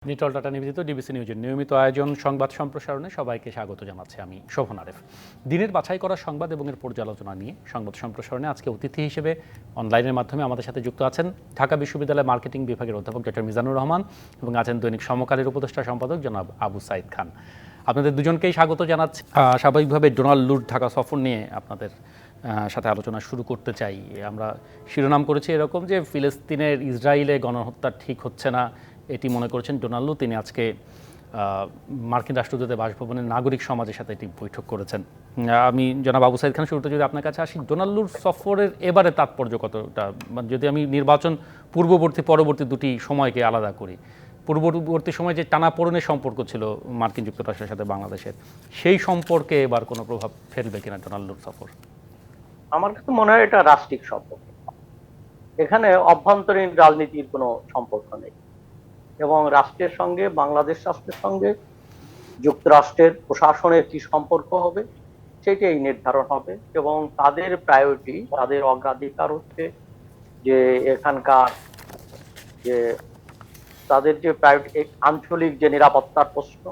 Nitol tata নিবেদিত DBC নিউজের নিয়মিত আয়োজন সংবাদ সম্প্রসারণে সবাইকে স্বাগত জানাচ্ছি আমি শোভন আরেফ। দিনের বাছাই করা সংবাদ এবং এর পর্যালোচনা নিয়ে সংবাদ সম্প্রসারণে আজকে অতিথি হিসেবে অনলাইনের মাধ্যমে আমাদের সাথে যুক্ত আছেন ঢাকা বিশ্ববিদ্যালয়ের মার্কেটিং বিভাগের অধ্যাপক ডক্টর মিজানুর রহমান এবং আছেন দৈনিক সমকালের উপদেষ্টা সম্পাদক জনাব আবু সাইদ খান। আপনাদের দুজনকেই স্বাগত জানাচ্ছি। স্বাভাবিকভাবে ডোনাল্ড লুর ঢাকা সফর নিয়ে আপনাদের সাথে আলোচনা শুরু করতে চাই। আমরা শিরোনাম করেছি এরকম যে ফিলিস্তিনের ইসরায়েলে গণহত্যা ঠিক হচ্ছে না এটি মনে করছেন ডোনাল্ড লু। তিনি আজকে মার্কিন রাষ্ট্রদূতের বাসভবনের নাগরিক সমাজের সাথে একটি বৈঠক করেছেন। আমি জনাব আবু সাইদ খান শুরুতে যদি আপনার কাছে আসি, ডোনাল্ড লুর সফরের এবারে তাৎপর্য কতটা, যদি আমি নির্বাচন পূর্ববর্তী পরবর্তী দুটি সময়কে আলাদা করি, পূর্ববর্তী সময় যে টানাপোড়েনের সম্পর্ক ছিল মার্কিন যুক্তরাষ্ট্রের সাথে বাংলাদেশের, সেই সম্পর্কে এবার কোনো প্রভাব ফেলবে কিনা ডোনাল্ড লুর সফর? আমার কাছে মনে হয় এটা রাষ্ট্রিক সম্পর্ক, এখানে অভ্যন্তরীণ রাজনীতির কোনো সম্পর্ক নেই এবং রাষ্ট্রের সঙ্গে বাংলাদেশ রাষ্ট্রের সঙ্গে যুক্তরাষ্ট্রের প্রশাসনের কি সম্পর্ক হবে সেটাই নির্ধারণ হবে এবং তাদের প্রায়োরিটি, তাদের অগ্রাধিকার হচ্ছে যে এখানকার যে তাদের যে প্রায়োরিটি আঞ্চলিক যে নিরাপত্তার প্রশ্ন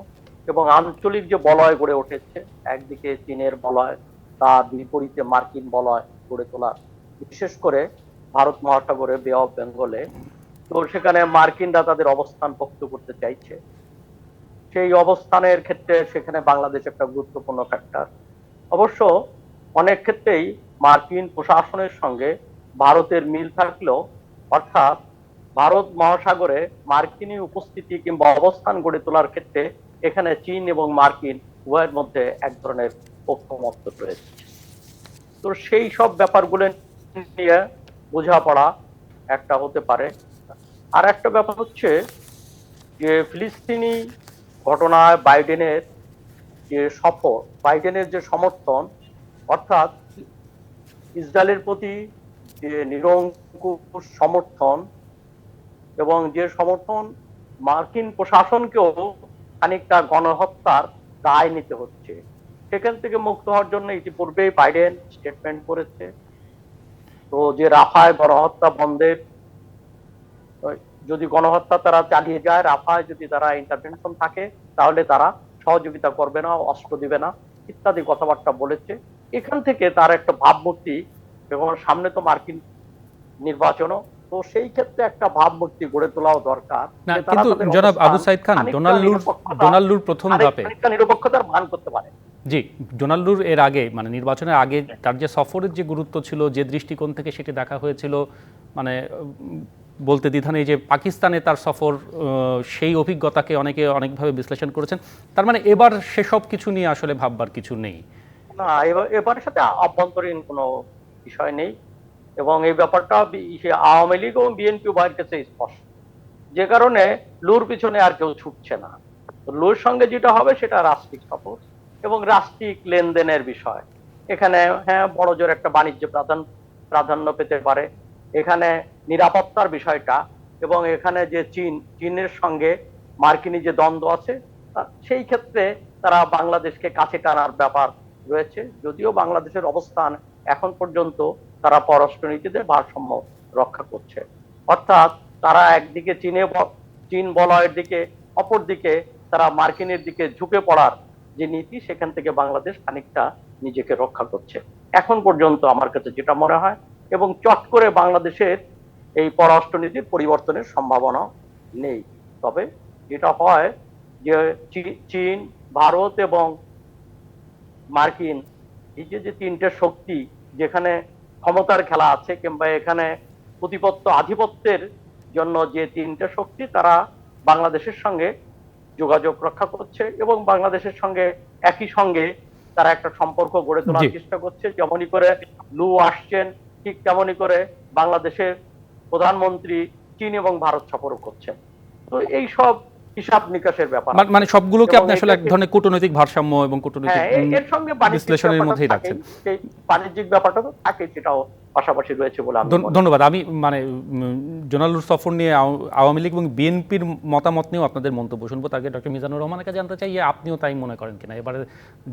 এবং আঞ্চলিক যে বলয় গড়ে উঠেছে, একদিকে চীনের বলয়, তার বিপরীতে মার্কিন বলয় গড়ে তোলা, বিশেষ করে ভারত মহাসাগরে বে অফ বেঙ্গলে। তো সেখানে মার্কিনরা তাদের অবস্থান পোক্ত করতে চাইছে, সেই অবস্থানের ক্ষেত্রে সেখানে বাংলাদেশ একটা গুরুত্বপূর্ণ ফ্যাক্টর। অবশ্য অনেক ক্ষেত্রেই মার্কিন প্রশাসনের সঙ্গে ভারতের মিল থাকলেও, অর্থাৎ ভারত মহাসাগরে মার্কিনী উপস্থিতি কিংবা অবস্থান গড়ে তোলার ক্ষেত্রে এখানে চীন এবং মার্কিন উভয়ের মধ্যে এক ধরনের ঐক্যমত্য রয়েছে। তো সেই সব ব্যাপারগুলো নিয়ে বোঝাপড়া একটা হতে পারে। আর একটা ব্যাপার হচ্ছে যে ফিলিস্তিনি ঘটনায় বাইডেনের যে সফর, বাইডেনের যে সমর্থন, অর্থাৎ ইসরায়েলের প্রতি যে নিরঙ্কুশ সমর্থন এবং যে সমর্থন মার্কিন প্রশাসনকেও খানিকটা গণহত্যার দায় নিতে হচ্ছে, সেখান থেকে মুক্ত হওয়ার জন্য ইতিপূর্বেই বাইডেন স্টেটমেন্ট করেছে। তো যে রাফায় গণহত্যা বন্ধের, যদি গণহত্যা তারা চালিয়ে যায়, রাফায় যদি তারা ইন্টারভেনশন থাকে, তাহলে তারা সহযোগিতা করবে না, অস্ত্র দিবে না ইত্যাদি কথাবার্তা বলেছে। এখান থেকে তার একটা ভাবমূর্তি, এবং সামনে তো মার্কিন নির্বাচনও, তো সেই ক্ষেত্রে একটা ভাবমূর্তি গড়ে তোলাও দরকার। কিন্তু জনাব আবু সাইদ খান, ডোনাল্ড লুর প্রথম ধাপে নিরপেক্ষতার ভান করতে পারে। জি, ডোনাল্ড লুর এর আগে মানে নির্বাচনের আগে তার যে সফরের যে গুরুত্ব ছিল, যে দৃষ্টিকোণ থেকে সেটি দেখা হয়েছিল, মানে বলতে দ্বিধা নেই যে পাকিস্তানে তার সফর, সেই অভিজ্ঞতাকে অনেকে অনেকভাবে বিশ্লেষণ করেছেন। তার মানে এবার সেসব কিছু নিয়ে আসলে ভাববার কিছু নেই না, এবারের সাথে আভ্যন্তরীণ কোনো বিষয় নেই এবং এই ব্যাপারটা আওয়ামী লীগ এবং বিএনপি উভয়ের কাছে স্পষ্ট, যে কারণে লুর পিছনে আর কেউ ছুটছে না। লুর সঙ্গে যেটা হবে সেটা রাষ্ট্রিক সফর এবং রাষ্ট্রিক লেনদেনের বিষয়। এখানে হ্যাঁ বড় জোর একটা বাণিজ্য প্রাধান্য পেতে পারে, এখানে নিরাপত্তার বিষয়টা, এবং এখানে যে চীনের সঙ্গে মার্কিনী যে দ্বন্দ্ব আছে, সেই ক্ষেত্রে তারা বাংলাদেশকে কাছে টানার ব্যাপার রয়েছে। যদিও বাংলাদেশের অবস্থান এখন পর্যন্ত তারা পররাষ্ট্রনীতিতে ভারসাম্য রক্ষা করছে, অর্থাৎ তারা একদিকে চীন বলয়ের দিকে, অপরদিকে তারা মার্কিনের দিকে ঝুঁকে পড়ার যে নীতি, সেখান থেকে বাংলাদেশ খানিকটা নিজেকে রক্ষা করছে এখন পর্যন্ত আমার কাছে যেটা মনে হয়। এবং চট করে বাংলাদেশের এই পররাষ্ট্রনীতির পরিবর্তনের সম্ভাবনা নেই। তবে যেটা হয় যে চীন, ভারত এবং মার্কিন, এই যে তিনটে শক্তি যেখানে ক্ষমতার খেলা আছে, কিংবা এখানে প্রতিপত্ত আধিপত্যের জন্য যে তিনটে শক্তি, তারা বাংলাদেশের সঙ্গে যোগাযোগ রক্ষা করছে এবং বাংলাদেশের সঙ্গে একই সঙ্গে তারা একটা সম্পর্ক গড়ে তোলার চেষ্টা করছে। যেমনই করে লু আসছেন, ঠিক তেমনই করে বাংলাদেশের প্রধানমন্ত্রী চীন এবং ভারত সফর করছেন। তো এই সব হিসাব নিকাশের ব্যাপার, মানে সবগুলোকে আপনি আসলে এক ধরনের কূটনৈতিক ভারসাম্য এবং কূটনৈতিক এর সঙ্গে বিশ্লেষণের মধ্যেই রাখছেন। বাণিজ্যিক ব্যাপারটা তো থাকে, সেটাও পাশাপাশি রয়েছে বলে আমি ধন্যবাদ। আমি মানে ডোনাল্ড লুর সফর নিয়ে আওয়ামী লীগ এবং বিএনপির মতামত নিয়েও আপনাদের মন্তব্য শুনবো। তার আগে ডক্টর মিজানুর রহমানের কাছে জানতে চাই, আপনিও তাই মনে করেন কিনা এবারে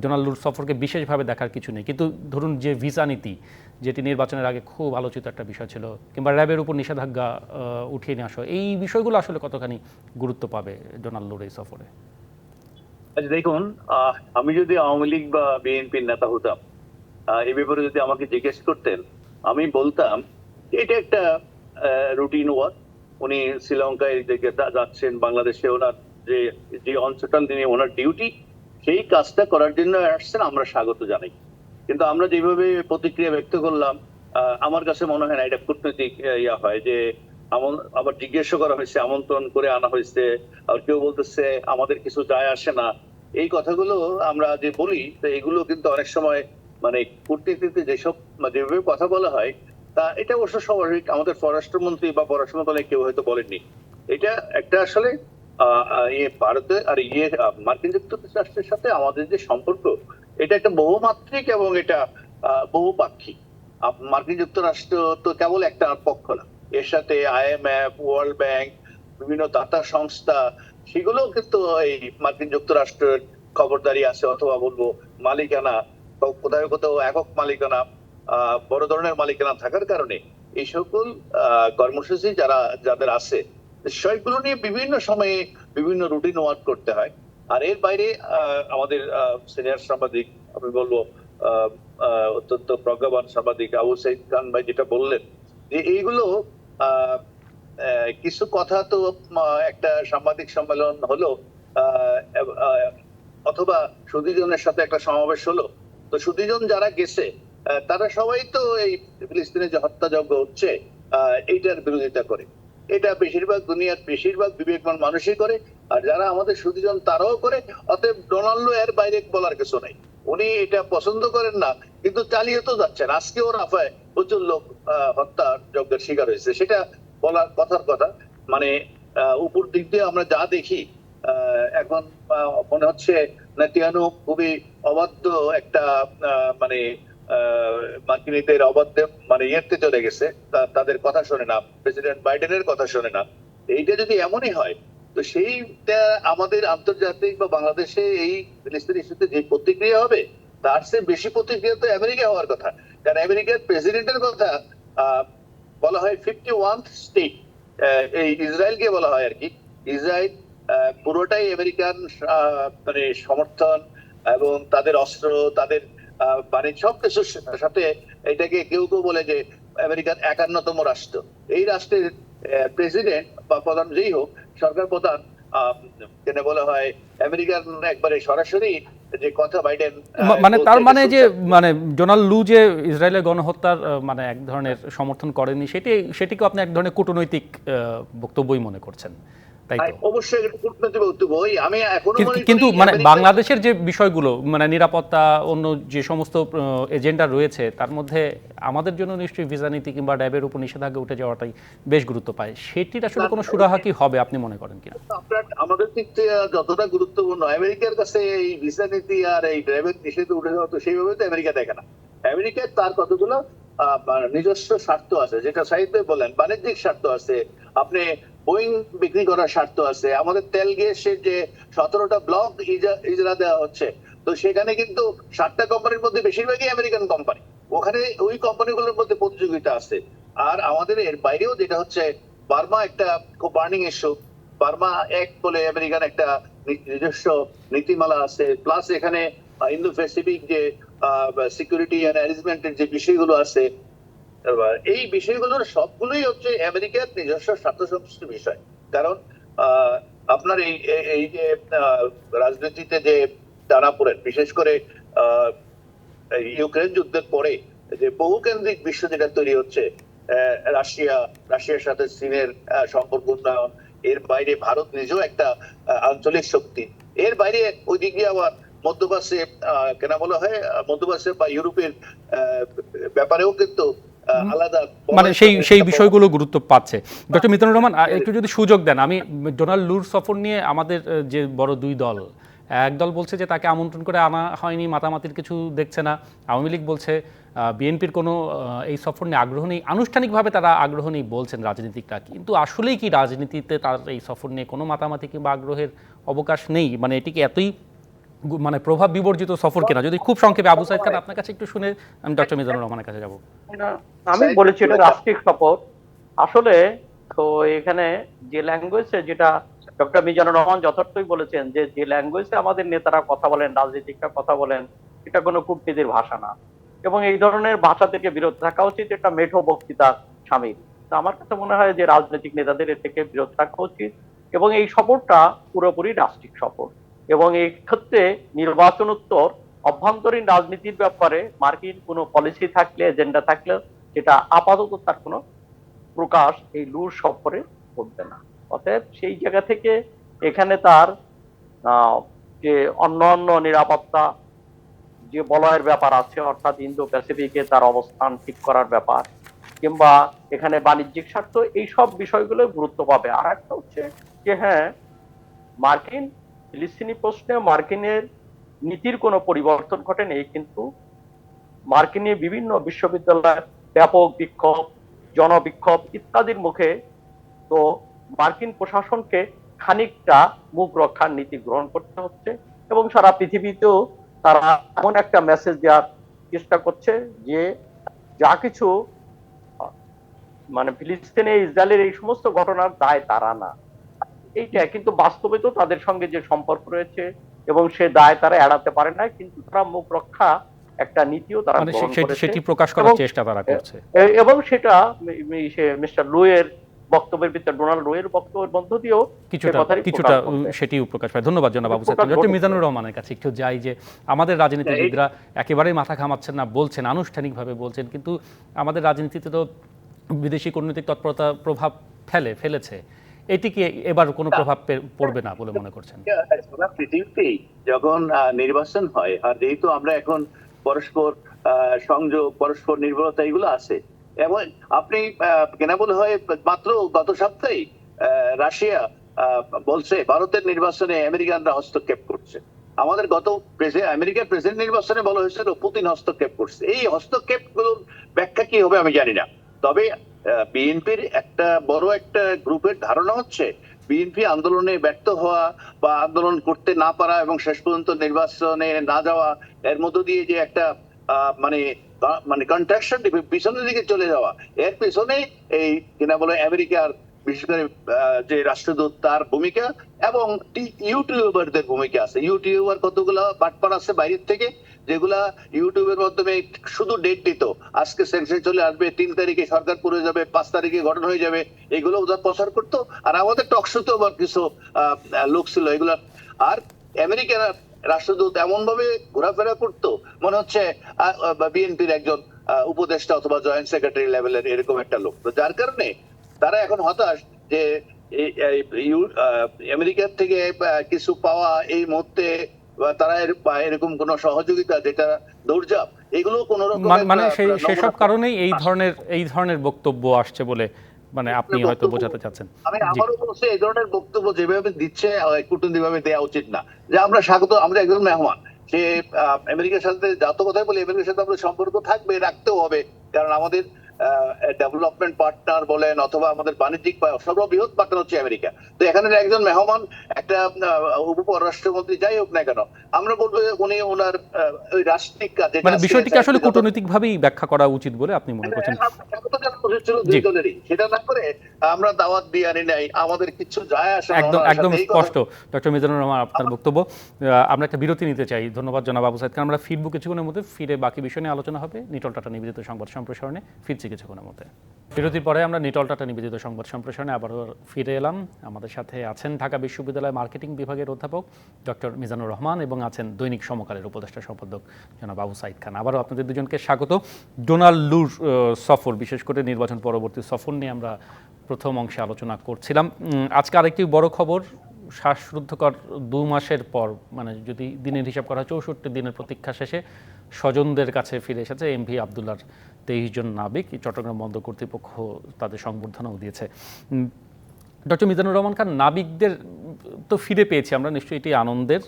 ডোনাল্ড লুর সফরকে বিশেষভাবে দেখার কিছু নেই, কিন্তু ধরুন যে ভিসা নীতি, যেটি নির্বাচনের আগে খুব আলোচিত একটা বিষয় ছিল, কিংবা র্যাবের উপর নিষেধাজ্ঞা উঠিয়ে নিয়ে আসা, এই বিষয়গুলো আসলে কতখানি গুরুত্ব পাবে ডোনাল্ড লুর এই সফরে? আচ্ছা দেখুন, আমি যদি আওয়ামী লীগ বা বিএনপির নেতা হতাম, এ ব্যাপারে যদি আমাকে জিজ্ঞেস করতেন, আমি বলতাম এটা একটা রুটিন ওয়ার্ক। উনি শ্রীলঙ্কায় যাচ্ছেন, বাংলাদেশে ওনার যে যে অঞ্চলটা তিনি ওনার ডিউটি, সেই কাজটা করার জন্য আসছেন, আমরা স্বাগত জানাই। কিন্তু আমরা যেভাবে প্রতিক্রিয়া ব্যক্ত করলাম, আমার কাছে মনে হয় না এটা কূটনৈতিক ইয়া হয় যে আবার জিজ্ঞেসও করা হয়েছে, আমন্ত্রণ করে আনা হয়েছে, আর কেউ বলতেছে আমাদের কিছু যায় আসে না। এই কথাগুলো আমরা যে বলি, তো এগুলো কিন্তু অনেক সময় মানে কূটনীতিতে যেভাবে কথা বলা হয়, তা এটা অবশ্য স্বাভাবিক। আমাদের পররাষ্ট্রমন্ত্রী বা পররাষ্ট্র মন্ত্রণালয় কেউ হয়তো বলেননি। এটা একটা আসলে ভারতে আর মার্কিন যুক্তরাষ্ট্রের সাথে আমাদের যে সম্পর্ক, এটা একটা বহুমাত্রিক এবং এটা বহুপাক্ষিক। মার্কিন যুক্তরাষ্ট্র তো কেবল একটা পক্ষ না, এর সাথে IMF, ওয়ার্ল্ড ব্যাংক, বিভিন্ন দাতা সংস্থা, সেগুলো কিন্তু এই মার্কিন যুক্তরাষ্ট্রের খবরদারি আছে, অথবা বলবো মালিকানা, কোথাও কোথাও একক মালিকানা, বড় ধরনের মালিকানা থাকার কারণে এই সকল কর্মসূচি যাদের আছে, সেগুলো নিয়ে বিভিন্ন সময়ে বিভিন্ন রুটিন ওয়ার্ক করতে হয়। আর এর বাইরে আমাদের সিনিয়র সাংবাদিক, আমি বলবো অত্যন্ত প্রজ্ঞাবান সাংবাদিক আবু সাইদ খান ভাই যেটা বললেন, যে এইগুলো কিছু কথা তো একটা সাংবাদিক সম্মেলন হলো, অথবা সুধীজনের সাথে একটা সমাবেশ হলো, তো সুধীজন যারা গেছে তারা সবাই তো এই ফিলিস্তিনে যে হত্যাযজ্ঞ হচ্ছে এইটার বিরোধিতা করে। এটা বেশিরভাগ দুনিয়ার বেশিরভাগ বিবেকবান মানুষই করে, আর যারা আমাদের সুধীজন তারাও করে। অতএব ডোনাল্ড এর বাইরে বলার কিছু নাই। উনি এটা পছন্দ করেন না, কিন্তু চালিয়ে তো যাচ্ছেন। আজকেও রাফায় প্রচুর লোক হত্যা যজ্ঞের শিকার হয়েছে, সেটা বলার কথার কথা। মানে উপর দিক দিয়ে আমরা যা দেখি, এখন মনে হচ্ছে নেতানিয়াহু খুবই অবাধ্য একটা মানে মার্কিনীদের অবাধ্য মানে ইয়েতে চলে গেছে, তাদের কথা শোনে না, প্রেসিডেন্ট বাইডেনের কথা শোনে না। এইটা যদি এমনই হয়, তো সেইটা আমাদের আন্তর্জাতিক বা বাংলাদেশে এই ফিলিস্তিন ইস্যুতে যে প্রতিক্রিয়া হবে, তার চেয়ে বেশি প্রতিক্রিয়া তো আমেরিকা হওয়ার কথা। কারণ আমেরিকার প্রেসিডেন্টের কথা বলা হয় 51 স্টেট, এই ইসরায়েলকে বলা হয় আর কি। ইসরায়েল পুরোটাই আমেরিকান মানে সমর্থন, এবং তাদের অস্ত্র, তাদের বাণিজ্য সবকিছুর সাথে এটাকে কেউ কেউ বলে যে আমেরিকার 51তম রাষ্ট্র। এই রাষ্ট্রের প্রেসিডেন্ট বা প্রধান যেই হোক, সরকার প্রধান, কেন বলা হয় আমেরিকার একবারে সরাসরি যে কথা বাইডেন মানে তার মানে যে মানে ডোনাল্ড লু যে ইসরায়েলের গণহত্যার মানে এক ধরনের সমর্থন করেনি, সেটিকে আপনি এক ধরনের কূটনৈতিক বক্তব্যই মনে করছেন, তাই তো? অবশ্যই এটা কূটনৈতিক বক্তব্য। আমি এখনো মনে করি কিন্তু মানে বাংলাদেশের যে বিষয়গুলো, মানে নিরাপত্তা, অন্য যে সমস্ত এজেন্ডা রয়েছে, তার মধ্যে আমাদের জন্য নিশ্চয়ই ভিসা নীতি কিংবা ড্যাবের উপর নিষেধাজ্ঞা উঠে যাওয়াটাই বেশ গুরুত্ব পায়। সেটির আসলে কোনো সুরাহা কি হবে আপনি মনে করেন কিনা? আমাদের দিক থেকে যতটা গুরুত্বপূর্ণ, আমেরিকার কাছে এই ভিসা নীতি আর এই ড্রাইভের নিষেধ উঠে যাওয়া, তো সেইভাবে তো আমেরিকা দেখে না। আমেরিকার তার কতগুলো নিজস্ব স্বার্থ আছে, যেটা সাহিত্যে বলেন বাণিজ্যিক স্বার্থ আছে, আপনি বোয়িং বিক্রি করার স্বার্থ আছে, আমাদের তেল গ্যাসের যে 17টা ব্লক ইজরা দেওয়া হচ্ছে, তো সেখানে কিন্তু 7টা কোম্পানির মধ্যে বেশিরভাগই আমেরিকান কোম্পানি, ওখানে ওই কোম্পানিগুলোর মধ্যে প্রতিযোগিতা আছে। আর আমাদের এর বাইরেও যেটা হচ্ছে, বার্মা একটা খুব বার্নিং ইস্যু। বার্মা এক বলে আমেরিকান একটা নিজস্ব নীতিমালা আছে, প্লাস এখানে ইন্দো প্যাসিফিক যে সিকিউরিটি এন্ড অ্যারেঞ্জমেন্টের যে বিষয়গুলো আছে, এই বিষয়গুলোর সবগুলোই হচ্ছে আমেরিকার নিজস্ব স্বার্থ সংশ্লিষ্ট বিষয়। কারণ আপনার এই যে রাজনীতিতে যে টানাপোড়েন, বিশেষ করে ইউক্রেন যুদ্ধের পরে যে বহুকেন্দ্রিক বিশ্ব যেটা তৈরি হচ্ছে, রাশিয়ার সাথে চীনের সম্পর্ক উন্নয়ন, এর বাইরে ভারত নিজেও একটা আঞ্চলিক শক্তি, এর বাইরে ওই দিক দিয়ে আবার মধ্যপ্রাচ্যে কেন বলা হয় মধ্যপ্রাচ্যে বা ইউরোপের ব্যাপারেও কিন্তু আলাদা মানে সেই বিষয়গুলো গুরুত্ব পাচ্ছে। ডক্টর মিজানুর রহমান, একটু যদি সুযোগ দেন, আমি ডোনাল্ড লুর সফর নিয়ে আমাদের যে বড় দুই দল, এক দল বলছে যে তাকে আমন্ত্রণ করে আনা হয়নি, মাতামাতির কিছু দেখছে না। আওয়ামী লীগ বলছে বিএনপির কোনো এই সফর নিয়ে আগ্রহ নেই, আনুষ্ঠানিকভাবে তারা আগ্রহ নেই বলছেন রাজনীতিকরা। কিন্তু আসলেই কি রাজনীতিতে তার এই সফর নিয়ে কোনো মাতামাতি কিংবা আগ্রহের অবকাশ নেই? মানে এটিকে এতই মানে প্রভাব বিবর্জিত সফর কিনা? যদি খুব সংক্ষেপে আবু সাইদ খান আপনার কাছে একটু শুনে আমি ডক্টর মিজানুর রহমানের কাছে যাব। আমি বলেছি এটা রাষ্ট্রিক সফর আসলে। তো এখানে যে ল্যাঙ্গুয়েজ যেটা ডক্টর মিজানুর রহমান যথার্থই বলেছেন যে যে ল্যাঙ্গুয়েজে আমাদের নেতারা কথা বলেন, রাজনীতিকরা কথা বলেন, এটা কোনো কূটনীতির ভাষা না, এবং এই ধরনের ভাষা থেকে বিরত থাকা উচিত। এটা মেঠো বক্তৃতা সামিল। তো আমার কাছে মনে হয় যে রাজনৈতিক নেতাদের এর থেকে বিরত থাকা উচিত, এবং এই সফরটা পুরোপুরি রাষ্ট্রিক সফর, এবং এই ক্ষেত্রে নির্বাচনোত্তর অভ্যন্তরীণ রাজনীতির ব্যাপারে মার্কিন কোনো পলিসি থাকলে, এজেন্ডা থাকলে, সেটা আপাতত তার কোনো প্রকাশ এই লুর সফরে ঘটবে না। অতএব সেই জায়গা থেকে এখানে তার যে অন্যান্য নিরাপত্তা যে বলয়ের ব্যাপার আছে, অর্থাৎ ইন্দো প্যাসিফিকে তার অবস্থান ঠিক করার ব্যাপার, কিংবা এখানে বাণিজ্যিক স্বার্থ, এই সব বিষয়গুলো গুরুত্ব পাবে। আর একটা হচ্ছে যে হ্যাঁ, মার্কিন ফিলিস্তিনি প্রশ্নে মার্কিনের নীতির কোনো পরিবর্তন ঘটেনি, কিন্তু মার্কিনের বিভিন্ন বিশ্ববিদ্যালয়ের ব্যাপক বিক্ষোভ, জনবিক্ষোভ ইত্যাদির মুখে তো মার্কিন প্রশাসনকে খানিকটা মুখ রক্ষার নীতি গ্রহণ করতে হচ্ছে, এবং সারা পৃথিবীতেও তারা এমন একটা মেসেজ দেওয়ার চেষ্টা করছে যে যা কিছু মানে ফিলিস্তিনে ইসরায়েলের এই সমস্ত ঘটনার দায় তারা না, এইটা কিন্তু বাস্তবে তো তাদের সঙ্গে যে সম্পর্ক রয়েছে এবং সে দায় তারা এড়াতে পারে না, কিন্তু তারা মুখ রক্ষা একটা নীতিও তারা গ্রহণ করেছে, সেটি প্রকাশ করার চেষ্টা তারা করছে। এবং সেটা মিস্টার লুয়ের বক্তব্যের ভিতরে, ডোনাল্ড লুয়ের বক্তব্যের মধ্য দিয়েও কিছুটা সেটিও প্রকাশ পায়। ধন্যবাদ জনাব আবু সাইদ খান। ডক্টর মিজানুর রহমানের কাছে একটু যাই, যে আমাদের রাজনীতিবিদরা একেবারেই মাথা ঘামাচ্ছেন না, বলছেন আনুষ্ঠানিকভাবে বলছেন, কিন্তু আমাদের রাজনীতিতে তো বিদেশি কূটনৈতিক তৎপরতা প্রভাব ফেলেছে, এটি কি এবার কোনো প্রভাব পড়বে না বলে মনে করছেন? পৃথিবীতেই যখন নির্বাচন হয়, আর যেহেতু আমরা এখন পরস্পর সংযোগ, পরস্পর নির্ভরতা এগুলো আছে, এবং আপনি কেনা বলে হয় মাত্র গত সপ্তাহে রাশিয়া বলছে ভারতের নির্বাচনে আমেরিকানরা হস্তক্ষেপ করছে। আমাদের গত আমেরিকার প্রেসিডেন্ট নির্বাচনে বলা হয়েছিল পুতিন হস্তক্ষেপ করছে। এই হস্তক্ষেপ গুলোর ব্যাখ্যা কি হবে আমি জানি না, তবে বিএনপির একটা বড় একটা গ্রুপের ধারণা হচ্ছে বিএনপি আন্দোলনে ব্যর্থ হওয়া বা আন্দোলন করতে না পারা এবং শেষ পর্যন্ত নির্বাচনে না যাওয়া, এর মধ্য দিয়ে যে একটা মানে কন্ট্রাকশন পিছনের দিকে চলে যাওয়া, এর পিছনে এই কিনা বলে আমেরিকার বিশেষ করে যে রাষ্ট্রদূত তার ভূমিকা এবং ইউটিউবারদের ভূমিকা আছে। ইউটিউবার কতগুলো বাটপার আছে বাইরের থেকে, যেগুলা ইউটিউবের মাধ্যমে শুধু ডেট দিত, আজকে সেন্সার চলে আসবে, 3 তারিখে সরকার পড়ে যাবে, 5 তারিখে গঠন হয়ে যাবে, এগুলো ওরা প্রচার করতো। আর আমাদের টকশোতে আবার কিছু লোক ছিল এগুলা। আর আমেরিকার রাষ্ট্রদূত এমন ভাবে ঘোরাফেরা করতো মনে হচ্ছে বিএনপির একজন উপদেষ্টা অথবা জয়েন্ট সেক্রেটারি লেভেলের এরকম একটা লোক। তো যার কারণে তারা এখন হতাশ যে আমেরিকার থেকে কিছু পাওয়া এই মুহূর্তে তারা এরকম কোন সহযোগিতা যেটা দৌড়ঝাঁপ এগুলো কোন রকম মানে সেসব কারণেই এই ধরনের বক্তব্য আসছে বলে মানে আপনি হয়তো বোঝাতে চাচ্ছেন। আমি আমারও বলছি এই ধরনের বক্তব্য যেভাবে দিচ্ছে কূটনীতিভাবে দেওয়া উচিত না, যে আমরা স্বাগত, আমরা একজন মেহমান, সে আমেরিকার সাথে যত কথাই বলি আমেরিকার সাথে আমাদের সম্পর্ক থাকবে, রাখতেও হবে, কারণ আমাদের ডেভেলপমেন্ট পার্টনার বলেন অথবা আমাদের বাণিজ্যিক সর্ববৃহৎ পার্টনার হচ্ছে আমেরিকা। তো এখানে একজন মেহমান, একটা উপপররাষ্ট্রমন্ত্রী যাই হোক না কেন, আমরা বলবো উনি ওনার ওই রাষ্ট্রিক কাজে মানে বিষয়টিকে আসলে কূটনৈতিক ভাবেই ব্যাখ্যা করা উচিত বলে আপনি মনে করছেন? সেটা না করে আমরা দাওয়াত দিয়ে আনি নাই, আমাদের কিছু যায় আসে না। একদম স্পষ্ট ডক্টর মিজানুর রহমান আপনার বক্তব্য। আমরা একটা বিরতি নিতে চাই। ধন্যবাদ জনাব আবু সাইদ খান। আমরা ফিরবো কিছুক্ষণের মধ্যে, ফিরে বাকি বিষয় নিয়ে আলোচনা হবে নিটল টাটা নিবেদিত সংবাদ সম্প্রসারণে। ফিরছি কিছুক্ষণের মধ্যে। বিরতির পরে আমরা নিটল টাটা নিবেদিত সংবাদ সম্প্রসারণে আবারও ফিরে এলাম। আমাদের সাথে আছেন ঢাকা বিশ্ববিদ্যালয় মার্কেটিং বিভাগের অধ্যাপক ডক্টর মিজানুর রহমান এবং আছেন দৈনিক সমকালের উপদেষ্টা সম্পাদক জনাব আবু সাইদ খান। আবারও আপনাদের দুজনকে স্বাগত। ডোনাল্ড লুর সফর, বিশেষ করে নির্বাচন পরবর্তী সফর নিয়ে আমরা প্রথম অংশে আলোচনা করছিলাম। আজকে আরেকটি বড় খবর, শ্বাসরুদ্ধকর 2 মাসের পর, মানে যদি দিনের হিসাব করা হয় 64 দিনের প্রতীক্ষা শেষে স্বজনদের কাছে ফিরে এসেছে এমভি আবদুল্লাহর 23 জন নাবিক। চট্টগ্রাম বন্দর কর্তৃপক্ষ তাদের সংবর্ধনাও দিয়েছে। ডক্টর মিজানুর রহমান খান, নাবিকদের তো ফিরে পেয়েছি আমরা, নিশ্চয়ই এটি আনন্দের।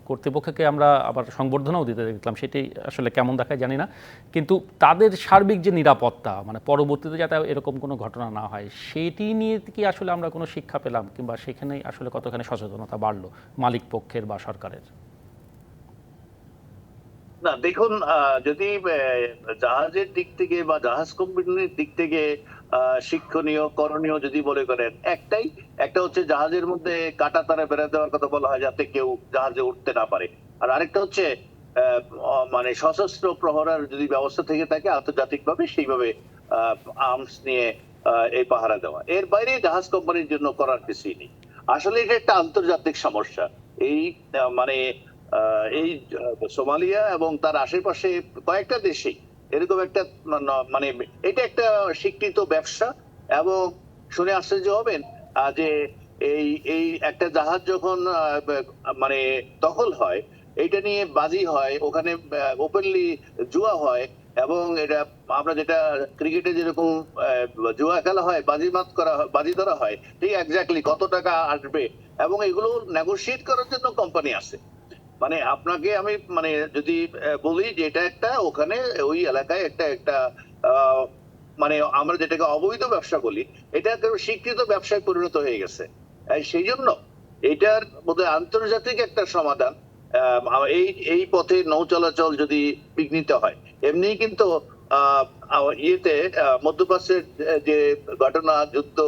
কর্তৃপক্ষকে আমরা আবার সংবর্ধনাও দিতে দেখলাম, সেটি আসলে কেমন দেখায় জানি না, কিন্তু তাদের সার্বিক যে নিরাপত্তা, মানে পরবর্তীতে যাতে এরকম কোনো ঘটনা না হয়, সেটি নিয়ে কি আসলে আমরা কোনো শিক্ষা পেলাম, কিংবা সেখানে আসলে কতখানি সচেতনতা বাড়লো মালিক পক্ষের বা সরকারের? না দেখুন, যদি জাহাজের দিক থেকে বা জাহাজ কোম্পানির দিক থেকে শিক্ষণীয় করণীয় যদি মনে করেন একটা হচ্ছে জাহাজের মধ্যে কাঁটা তারা বেড়ে দেওয়ার কথা বলা হয় যাতে কেউ জাহাজে উঠতে না পারে, আর আরেকটা হচ্ছে মানে সশস্ত্র প্রহরার যদি ব্যবস্থা থেকে থাকে আন্তর্জাতিকভাবে সেইভাবে আর্মস নিয়ে এই পাহারা দেওয়া। এর বাইরে জাহাজ কোম্পানির জন্য করার কিছুই নেই। আসলে এটা একটা আন্তর্জাতিক সমস্যা। এই মানে এই সোমালিয়া এবং তার আশেপাশে কয়েকটা দেশেই এরকম একটা মানে এটা একটা স্বীকৃত ব্যবসা। এবং শুনে আশ্চর্য হবেন যে এই এই একটা জাহাজ যখন মানে দখল হয়, এটা নিয়ে বাজি হয়, ওখানে ওপেনলি জুয়া হয়, এবং এটা আমরা যেটা ক্রিকেটে যেরকম জুয়া খেলা হয়, বাজিমাত করা হয়, বাজি ধরা হয়, ঠিক এক্স্যাক্টলি কত টাকা আসবে, এবং এগুলো নেগোশিয়েট করার জন্য কোম্পানি আছে। মানে আপনাকে আমি মানে যদি বলি যে এটা একটা ওখানে ওই এলাকায় একটা একটা মানে আমরা যেটাকে অবৈধ ব্যবসা বলি, এটা স্বীকৃত ব্যবসায় পরিণত হয়ে গেছে। সেই জন্য এটার মধ্যে আন্তর্জাতিক একটা সমাধান, এই এই পথে নৌ চলাচল যদি বিঘ্নিত হয়, এমনি কিন্তু ইয়েতে মধ্যপ্রাচ্যের যে ঘটনা, যুদ্ধ,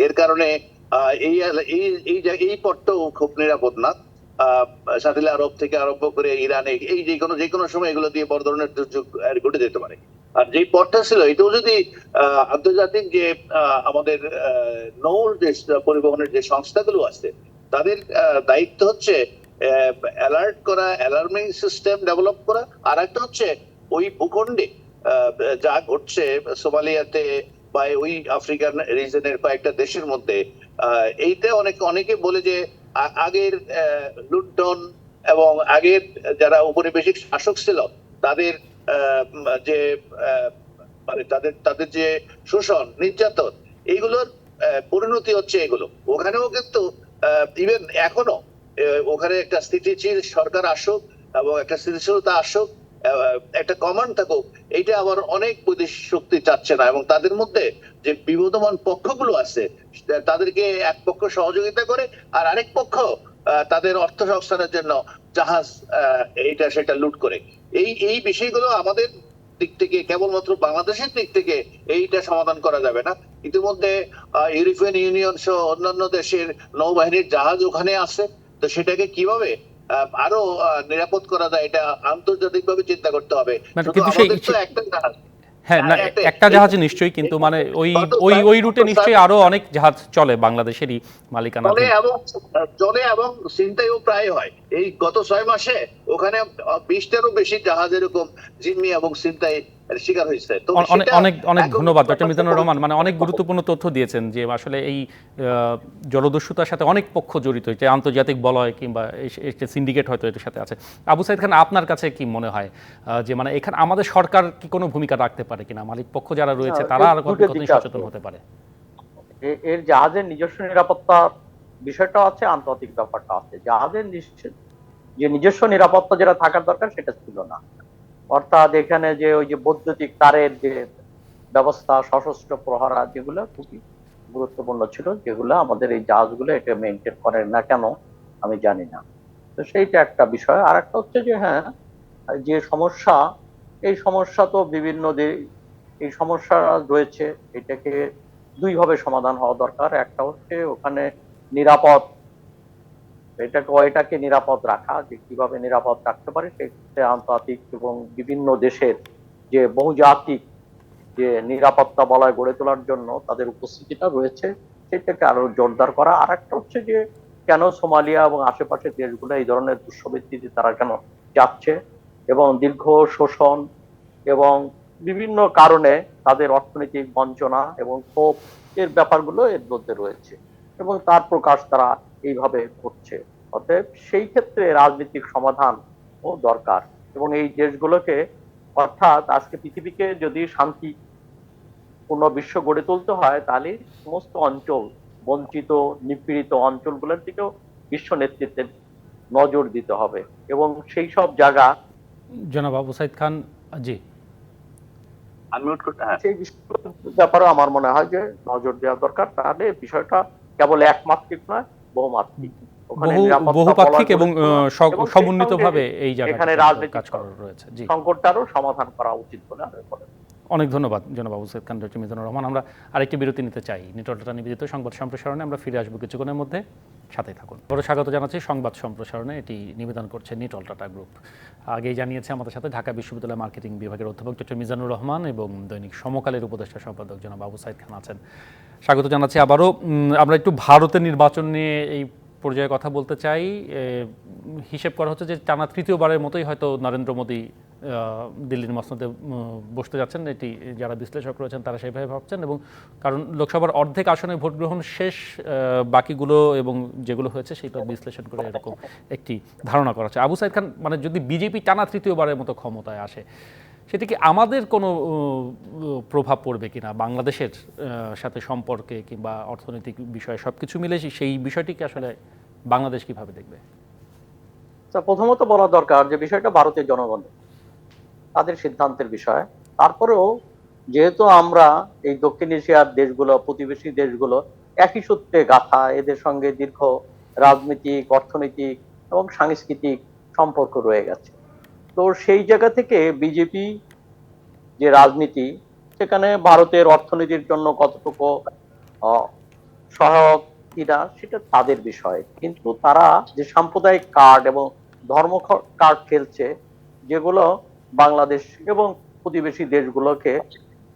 এর কারণে এই এই পথটাও খুব নিরাপদ না। সাথিল আরব থেকে আরম্ভ করে ইরানে এই যে কোনো সময় এগুলো দিয়ে বড় ধরনের দুর্যোগ ঘটে যেতে পারে। আর যে পথটা ছিল এটাও যদি আন্তর্জাতিক যে আমাদের নৌর যে পরিবহনের যে সংস্থাগুলো আছে, তাদের দায়িত্ব হচ্ছে অ্যালার্ট করা, অ্যালার্মিং সিস্টেম ডেভেলপ করা। আর একটা হচ্ছে ওই ভূখণ্ডে যা ঘটছে সোমালিয়াতে বা ওই আফ্রিকান রিজনের কয়েকটা দেশের মধ্যে, এইটা অনেকে বলে যে আগের লুণ্ঠন এবং আগের যারা উপনিবেশিক শাসক ছিল তাদের যে মানে তাদের যে শোষণ, নির্যাতন, এইগুলোর পরিণতি হচ্ছে এগুলো। ওখানেও কিন্তু ইভেন এখনো ওখানে একটা স্থিতিশীল সরকার আসুক এবং একটা স্থিতিশীলতা আসুক, একটা কমান্ড থাকুক, এইটা আবার অনেক বৈদেশিক শক্তি চাচ্ছে না। এবং তাদের মধ্যে যে বিবদমান পক্ষগুলো আছে তাদেরকে এক পক্ষ সহযোগিতা করে, আর আরেক পক্ষ তাদের অর্থ সংস্থানের জন্য জাহাজ এইটা সেটা লুট করে। এই বিষয়গুলো আমাদের দিক থেকে, কেবলমাত্র বাংলাদেশের দিক থেকে এইটা সমাধান করা যাবে না। ইতিমধ্যে ইউরোপিয়ান ইউনিয়ন সহ অন্যান্য দেশের নৌবাহিনীর জাহাজ ওখানে আছে, তো সেটাকে কিভাবে আরো নিরাপদ করা যায় এটা আন্তর্জাতিকভাবে চিন্তা করতে হবে। শুধু আমাদের তো একটা জাহাজ, হ্যাঁ না, একটা জাহাজ নিশ্চয়ই, কিন্তু মানে ওই ওই ওই রুটে নিশ্চয়ই আরো অনেক জাহাজ চলে বাংলাদেশেরই মালিকানা চলে এবং চিন্তায়ও প্রায় হয়। এই গত 6 মাসে ওখানে 20টারও বেশি জাহাজ এরকম জিম্মি এবং চিন্তায় শিকার হয়েছে। তো অনেক অনেক ধন্যবাদ ডক্টর মিজানুর রহমান, মানে অনেক গুরুত্বপূর্ণ তথ্য দিয়েছেন যে আসলে এই জলদস্যুতার সাথে অনেক পক্ষ জড়িত, যে আন্তর্জাতিক বলয় কিংবা সিন্ডিকেট হয়তো এটার সাথে আছে। আবু সাইদ খান, আপনার কাছে কি মনে হয় যে মানে এখানে আমাদের সরকার কি কোনো ভূমিকা রাখতে পারে কিনা? মালিক পক্ষ যারা রয়েছে তারা আরো কতদিন সচেতন হতে পারে? এর জাহাজের নিজস্ব নিরাপত্তা বিষয়টা আছে, আন্তর্জাতিক ব্যাপারটা আছে। জাহাজের যে নিজস্ব নিরাপত্তা যেটা থাকার দরকার সেটা ছিল না। অর্থাৎ এখানে যে ওই যে বৈদ্যুতিক তারের যে ব্যবস্থা, সশস্ত্র প্রহরা, যেগুলো খুবই গুরুত্বপূর্ণ ছিল, যেগুলো আমাদের এই জাহাজগুলো এটা মেনটেন করে না কেন আমি জানি না। তো সেইটা একটা বিষয়। আর একটা হচ্ছে যে হ্যাঁ, যে সমস্যা, এই সমস্যা তো বিভিন্ন এই সমস্যা রয়েছে, এটাকে দুইভাবে সমাধান হওয়া দরকার। একটা হচ্ছে ওখানে নিরাপদ, এটাকে নিরাপদ রাখা, যে কিভাবে নিরাপদ রাখতে পারে সেক্ষেত্রে আন্তর্জাতিক এবং বিভিন্ন দেশের যে বহুজাতিক যে নিরাপত্তা বলয় গড়ে তোলার জন্য তাদের উপস্থিতিটা রয়েছে, সেটাকে আরো জোরদার করা। আর একটা হচ্ছে যে কেন সোমালিয়া এবং আশেপাশের দেশগুলো এই ধরনের দুঃসমৃদ্ধিতে তারা কেন যাচ্ছে, এবং দীর্ঘ শোষণ এবং বিভিন্ন কারণে তাদের অর্থনৈতিক বঞ্চনা এবং ক্ষোভ, এর ব্যাপারগুলো এর মধ্যে রয়েছে এবং তার প্রকাশ তারা এইভাবে করছে। অতএব সেই ক্ষেত্রে রাজনৈতিক সমাধান ও দরকার। এবং এই দেশগুলোকে, অর্থাৎ আজকে পৃথিবীকে যদি শান্তিপূর্ণ বিশ্ব গড়ে তুলতে হয়, তাহলে সমস্ত অঞ্চল, বঞ্চিত নিপীড়িত অঞ্চলগুলোর দিকেও বিশ্ব নেতৃত্বের নজর দিতে হবে এবং সেই সব জায়গা, জনাব আবু সাইদ খান। জি, সেই বিষয়গুলোর ব্যাপারে আমার মনে হয় যে নজর দেওয়া দরকার। তাহলে বিষয়টা কেবল একমাত্রিক নয়, বহুমাত্রিক, বহুপাক্ষিক এবং সমন্বিতভাবে এই জায়গায় কাজ করা রয়েছে। জি, সংকটটারও সমাধান করা উচিত বলে আমি মনে করি। অনেক ধন্যবাদ জনাব আবু সাইদ খান, ডক্টর মিজানুর রহমান। আমরা আরেকটি বিরতি নিতে চাই। নিটল ডাটা নিবেদিত সংবাদ সম্প্রসারণে আমরা ফিরে আসবো কিছুক্ষণের মধ্যে, সাথেই থাকুন। বড় স্বাগত জানাচ্ছি সংবাদ সম্প্রসারণে, এটি নিবেদন করছে নিটল টাটা গ্রুপ। আগেই জানিয়েছে আমাদের সাথে ঢাকা বিশ্ববিদ্যালয় মার্কেটিং বিভাগের অধ্যাপক ডক্টর মিজানুর রহমান এবং দৈনিক সমকালের উপদেষ্টা সম্পাদক জনাব আবু সাইদ খান আছেন। স্বাগত জানাচ্ছি আবারও। আমরা একটু ভারতের নির্বাচন নিয়ে এই পর্যায়ে কথা বলতে চাই। হিসেব করা হচ্ছে যে টানা তৃতীয়বারের মতোই হয়তো নরেন্দ্র মোদী দিল্লির মসনদে বসতে যাচ্ছেন, এটি যারা বিশ্লেষক রয়েছেন তারা সেইভাবে ভাবছেন। এবং কারণ লোকসভার অর্ধেক আসনে ভোট গ্রহণ শেষ, বাকিগুলো এবং যেগুলো হয়েছে সেটা বিশ্লেষণ করে এরকম একটি ধারণা করা হচ্ছে। আবু সাইদ খান, মানে যদি বিজেপি টানা তৃতীয়বারের মতো ক্ষমতায় আসে, সেটা কি আমাদের কোনো প্রভাব পড়বে কিনা বাংলাদেশের সাথে সম্পর্কে কিংবা অর্থনৈতিক বিষয়ে সব কিছু মিলে সেই বিষয়টিকে আসলে বাংলাদেশ কিভাবে দেখবে? প্রথমত বলা দরকার যে বিষয়টা ভারতের জনগণ তাদের সিদ্ধান্তের বিষয়। তারপরেও যেহেতু আমরা এই দক্ষিণ এশিয়ার দেশগুলো, প্রতিবেশী দেশগুলো একই সূত্রে গাঁথা, এদের সঙ্গে দীর্ঘ রাজনৈতিক, অর্থনৈতিক এবং সাংস্কৃতিক সম্পর্ক রয়ে গেছে। তো সেই জায়গা থেকে বিজেপি যে রাজনীতি, সেখানে ভারতের অর্থনীতির জন্য কতটুকু সহায়ক কিনা সেটা তাদের বিষয়। কিন্তু তারা যে সাম্প্রদায়িক কার্ড এবং ধর্ম কার্ড খেলছে, যেগুলো বাংলাদেশ এবং প্রতিবেশী দেশগুলোকে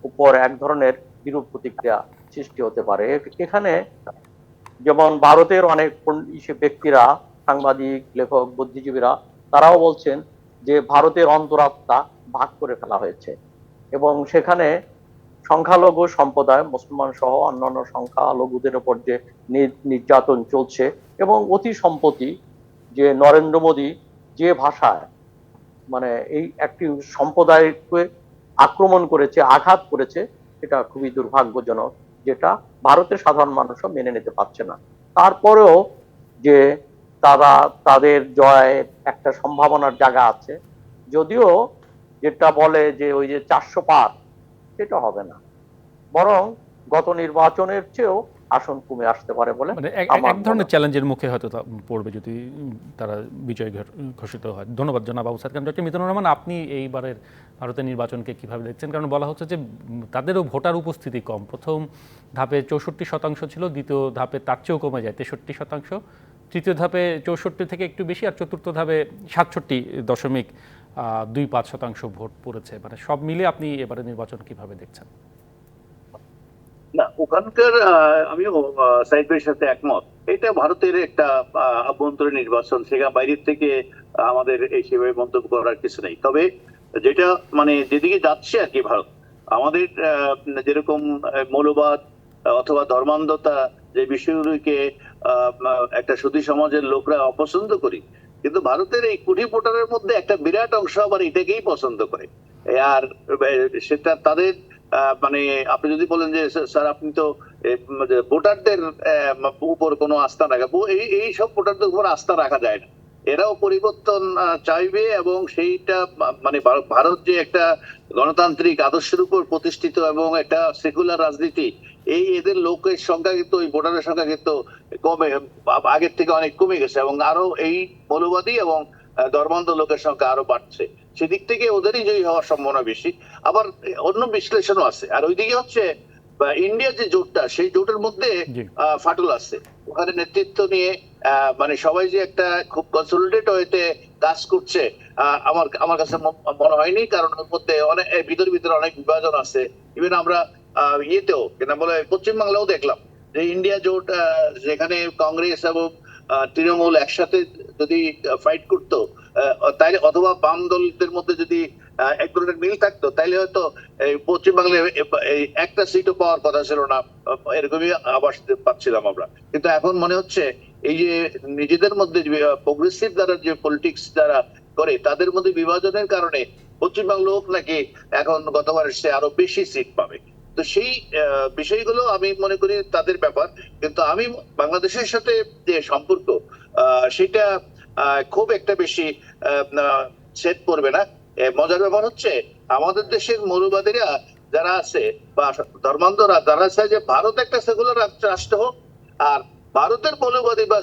উপর এক ধরনের বিরূপ প্রতিক্রিয়া সৃষ্টি হতে পারে। এখানে যেমন ভারতের অনেক ব্যক্তিরা, সাংবাদিক, লেখক, বুদ্ধিজীবীরা তারাও বলছেন যে ভারতের অন্তরাত্মা ভাগ করে ফেলা হয়েছে এবং সেখানে সংখ্যালঘু সম্প্রদায়, মুসলমান সহ অন্যান্য সংখ্যালঘুদের উপর যে নির্যাতন চলছে এবং অতি সম্প্রতি যে নরেন্দ্র মোদী যে ভাষায় মানে এই একটি সম্প্রদায়কে আক্রমণ করেছে, আঘাত করেছে, এটা খুবই দুর্ভাগ্যজনক, যেটা ভারতের সাধারণ মানুষও মেনে নিতে পারছে না। তারপরেও যে তারা তাদের জয়ের একটা সম্ভাবনার জায়গা আছে, যদিও যেটা বলে যে ওই যে 400 পার, সেটা হবে না, বরং গত নির্বাচনের চেয়েও আসন কমে আসতে পারে বলে মানে এক ধরনের চ্যালেঞ্জের মুখে হয়তো পড়বে যদি তারা বিজয় ঘোষিত হয়। ধন্যবাদ জনাব আবু সাইদ খান। ডক্টর মিজানুর রহমান, আপনি এইবারের ভারতের নির্বাচনকে কিভাবে দেখছেন? কারণ বলা হচ্ছে যে তাদেরও ভোটার উপস্থিতি কম। প্রথম ধাপে 64% ছিল, দ্বিতীয় ধাপে তার চেয়েও কমে যায় 63%, তৃতীয় ধাপে 64 থেকে একটু বেশি, আর চতুর্থ ধাপে 67.25% ভোট পড়েছে। মানে সব মিলে আপনি এবারে নির্বাচন কিভাবে দেখছেন? না, ওখানকার আমিও সাইদ ভাইয়ের সাথে একমত। এটা ভারতের একটা আভ্যন্তরীণ নির্বাচন, সেখানে বাইরের থেকে আমাদের এই সেভাবে মন্তব্য করার কিছু নেই। তবে যেটা মানে যেদিকে যাচ্ছে আর কি ভারত, আমাদের যেরকম মৌলবাদ অথবা ধর্মান্ধতা, যে বিষয়গুলিকে একটা সুধী সমাজের লোকরা অপছন্দ করি, কিন্তু ভারতের এই কোটি ভোটারের মধ্যে একটা বিরাট অংশ আবার এটাকেই পছন্দ করে। আর সেটা তাদের মানে আপনি যদি বলেন যে স্যার আপনি তো ভোটারদের উপর কোনো আস্থা রাখা, এই সব ভোটারদের উপর আস্থা রাখা যায় না। এরাও পরিবর্তন চাইবে এবং সেইটা মানে ভারত যে একটা গণতান্ত্রিক আদর্শের উপর প্রতিষ্ঠিত এবং একটা সেকুলার রাজনীতি, এই এদের লোকের সংখ্যা কিন্তু, ওই ভোটারের সংখ্যা কিন্তু কমে, আগের থেকে অনেক কমে গেছে এবং আরো এই মৌলবাদী এবং ধর্মান্ধ লোকের সংখ্যা আরো বাড়ছে। সেদিক থেকে ওদেরই জয়ী হওয়ার সম্ভাবনা বেশি। আবার অন্য বিশ্লেষণও আছে। আর ওইদিকে হচ্ছে ইন্ডিয়ার যে জোটটা, সেই জোটের মধ্যে ফাটল আছে। ওখানে নেতৃত্ব নিয়ে মানে সবাই যে একটা খুব কনসলিডেট হইতে কাজ করছে আমার কাছে মনে হয়নি। কারণ ওর মধ্যে অনেক ভিতরে অনেক বিভাজন আছে। ইভেন আমরা ইয়েতেও কেনা বলে পশ্চিমবাংলাও দেখলাম যে ইন্ডিয়া জোট, যেখানে কংগ্রেস এবং তৃণমূল একসাথে যদি ফাইট করতো, তাইলে অথবা বাম দলদের মধ্যে যদি এক ধরনের মিল থাকতো, তাইলে হয়তো পশ্চিমবাংলায় একটা সিটও পাওয়ার কথা ছিল না, এরকমই আবাস পাচ্ছিলাম আমরা। কিন্তু এখন মনে হচ্ছে এই যে নিজেদের মধ্যে প্রোগ্রেসিভ দ্বারা যে পলিটিক্স যারা করে, তাদের মধ্যে বিভাজনের কারণে পশ্চিমবাংলা হোক নাকি এখন গতবারের সে আরো বেশি সিট পাবে। তো সেই বিষয়গুলো আমি মনে করি তাদের ব্যাপার। কিন্তু আমি বাংলাদেশের সাথে যে সম্পর্ক, সেটা খুব একটা বেশি সেট করবে না। মজার ব্যাপার হচ্ছে আমাদের দেশের মৌলবাদীরা যারা আছে বা ধর্মান্ধরা যারা আছে, যে ভারত একটা সেকুলার রাষ্ট্র হোক, আর ভারতের মৌলবাদী বা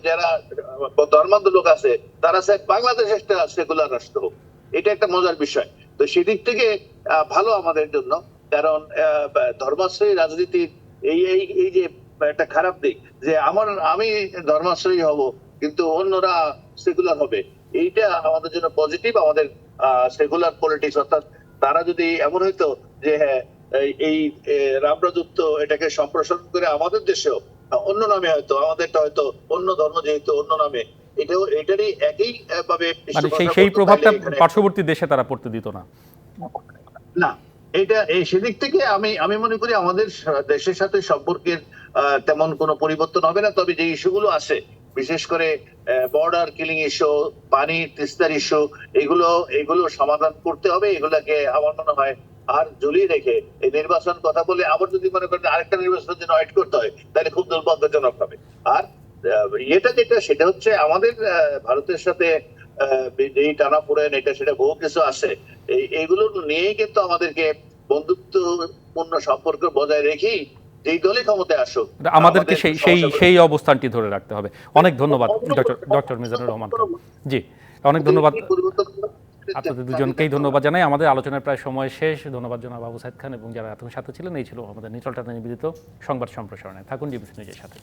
যারা ধর্মান্ধ লোক আছে তারা চায় বাংলাদেশ একটা সেকুলার রাষ্ট্র হোক। এটা একটা মজার বিষয়। তো সেদিক থেকে ভালো আমাদের জন্য। কারণ ধর্মাশ্রয়ী রাজনীতির এই যে একটা খারাপ দিক, যে আমি ধর্মাশ্রয়ী হব কিন্তু অন্যরা সেকুলার হবে, এইটা আমাদের জন্য পজিটিভ। আমাদের সেকুলার পলিটিক্স, অর্থাৎ তারা যদি এমন হইতো যে হ্যাঁ এই রামরাজত্ব এটাকে সম্প্রসারণ করে আমাদের দেশেও অন্য নামে, হয়তো আমাদেরটা হয়তো অন্য ধর্ম যেহেতু অন্য নামে, এটারই একই ভাবে মানে সেই প্রভাবটা পার্শ্ববর্তী দেশে তারা পড়তে দিত না। না, এটা সেদিক থেকে আমি মনে করি আমাদের দেশের সাথে সম্পর্কের তেমন কোনো পরিবর্তন হবে না। তবে যে ইস্যুগুলো আছে, বিশেষ করে বর্ডার কিলিং ইস্যু, পানি তিস্তার ইস্যু, এগুলো সমাধান করতে হবে। এগুলাকে আমার মনে হয় আর ঝুলিয়ে রেখে এই নির্বাচন কথা বলে আবার যদি মনে করেন আরেকটা নির্বাচনের জন্য ওয়েট করতে হয়, তাহলে খুব দুর্ভাগ্যজনক হবে। আর যেটা সেটা হচ্ছে আমাদের ভারতের সাথে এই টানাপোড়েন, এটা সেটা বহু কিছু আছে, এইগুলো নিয়েই কিন্তু আমাদেরকে বন্ধুত্বপূর্ণ সম্পর্ক বজায় রেখেই যেই দলই ক্ষমতায় আসুক আমাদেরকে সেই অবস্থানটি ধরে রাখতে হবে। অনেক ধন্যবাদ ডক্টর মিজানুর রহমান খান। জি, অনেক ধন্যবাদ আপনাদের দুজনকেই ধন্যবাদ জানাই। আমাদের আলোচনার প্রায় সময় শেষ। ধন্যবাদ জানাব আবু সাইদ খান এবং যারা এতক্ষণ সাথে ছিলেন। এই ছিল আমাদের নিটল টানা নিবেদিত সংবাদ সম্প্রসারণে। থাকুন ডিবিসি নিউজের সাথে।